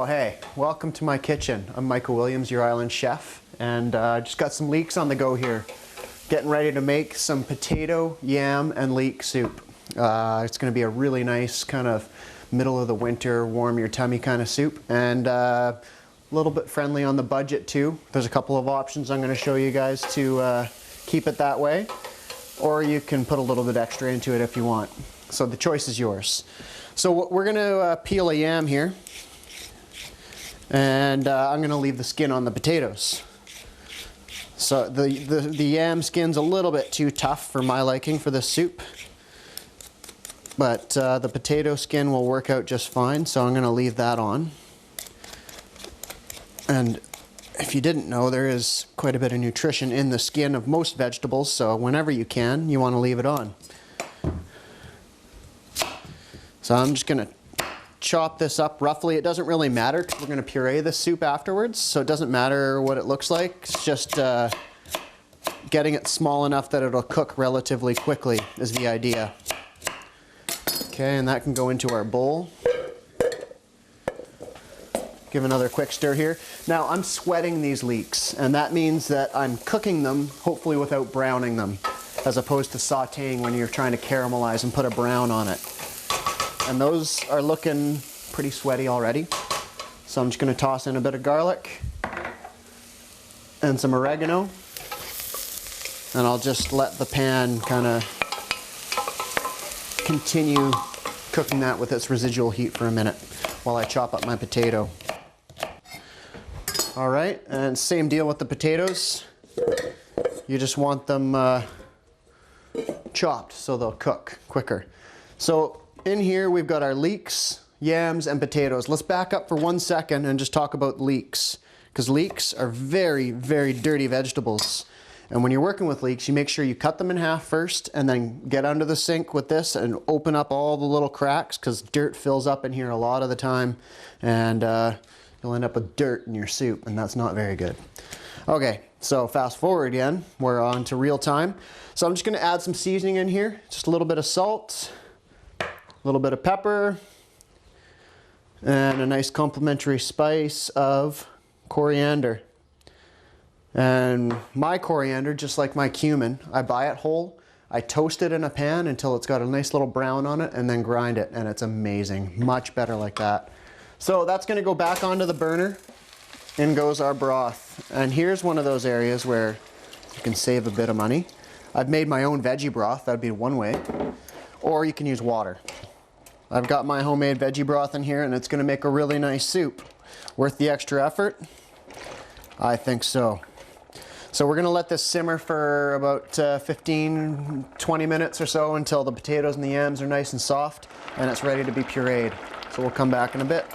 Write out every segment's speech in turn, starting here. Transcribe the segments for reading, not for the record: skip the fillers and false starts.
Oh, hey, welcome to my kitchen. I'm Michael Williams, your island chef, and just got some leeks on the go here. Getting ready to make some potato, yam, and leek soup. It's going to be a really nice kind of middle of the winter, warm your tummy kind of soup, and a little bit friendly on the budget too. There's a couple of options I'm going to show you guys to keep it that way, or you can put a little bit extra into it if you want. So the choice is yours. So we're going to peel a yam here, and I'm going to leave the skin on the potatoes. So the yam skin's a little bit too tough for my liking for this soup, but the potato skin will work out just fine, so I'm going to leave that on. And if you didn't know, there is quite a bit of nutrition in the skin of most vegetables, so whenever you can, you want to leave it on. So I'm just going to chop this up roughly. It doesn't really matter because we're going to puree the soup afterwards, so it doesn't matter what it looks like. It's just getting it small enough that it'll cook relatively quickly is the idea. Okay, and that can go into our bowl. Give another quick stir here. Now I'm sweating these leeks, and that means that I'm cooking them hopefully without browning them, as opposed to sauteing when you're trying to caramelize and put a brown on it. And those are looking pretty sweaty already. So I'm just going to toss in a bit of garlic and some oregano. And I'll just let the pan kind of continue cooking that with its residual heat for a minute while I chop up my potato. All right, and same deal with the potatoes. You just want them chopped so they'll cook quicker. So in here we've got our leeks, yams, and potatoes. Let's back up for 1 second and just talk about leeks, because leeks are very, very dirty vegetables. And when you're working with leeks, you make sure you cut them in half first and then get under the sink with this and open up all the little cracks, because dirt fills up in here a lot of the time, and you'll end up with dirt in your soup, and that's not very good. Okay, so fast forward again, we're on to real time. So I'm just going to add some seasoning in here, just a little bit of salt, a little bit of pepper, and a nice complementary spice of coriander. And my coriander, just like my cumin, I buy it whole. I toast it in a pan until it's got a nice little brown on it, and then grind it, and it's amazing. Much better like that. So that's going to go back onto the burner. In goes our broth. And here's one of those areas where you can save a bit of money. I've made my own veggie broth. That'd be one way. Or you can use water. I've got my homemade veggie broth in here, and it's going to make a really nice soup. Worth the extra effort? I think so. So we're going to let this simmer for about 15-20 minutes or so until the potatoes and the yams are nice and soft and it's ready to be pureed. So we'll come back in a bit.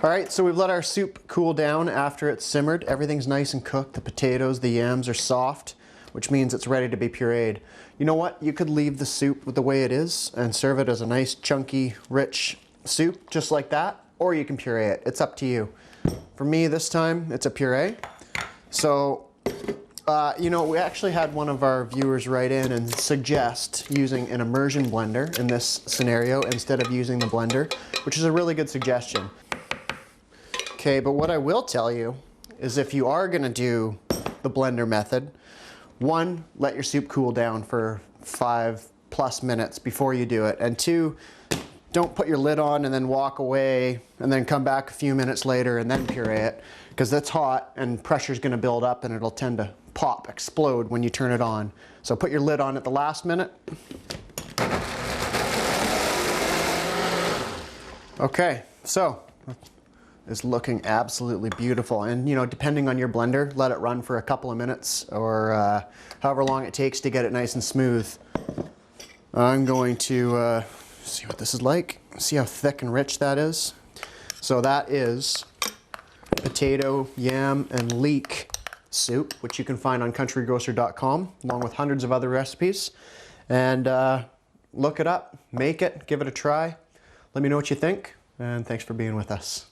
All right, so we've let our soup cool down after it's simmered. Everything's nice and cooked. The potatoes, the yams are soft, which means it's ready to be pureed. You know what? You could leave the soup the way it is and serve it as a nice, chunky, rich soup, just like that, or you can puree it. It's up to you. For me this time, it's a puree. So, you know, we actually had one of our viewers write in and suggest using an immersion blender in this scenario instead of using the blender, which is a really good suggestion. Okay, but what I will tell you is if you are going to do the blender method, 1, let your soup cool down for 5+ minutes before you do it, and 2, don't put your lid on and then walk away and then come back a few minutes later and then puree it, because that's hot and pressure's going to build up and it'll tend to pop, explode when you turn it on. So put your lid on at the last minute. Okay, so it's looking absolutely beautiful, and you know, depending on your blender, let it run for a couple of minutes or however long it takes to get it nice and smooth. I'm going to see what this is like. See how thick and rich that is? So that is potato, yam, and leek soup, which you can find on countrygrocer.com, along with hundreds of other recipes. And look it up, make it, give it a try. Let me know what you think, and thanks for being with us.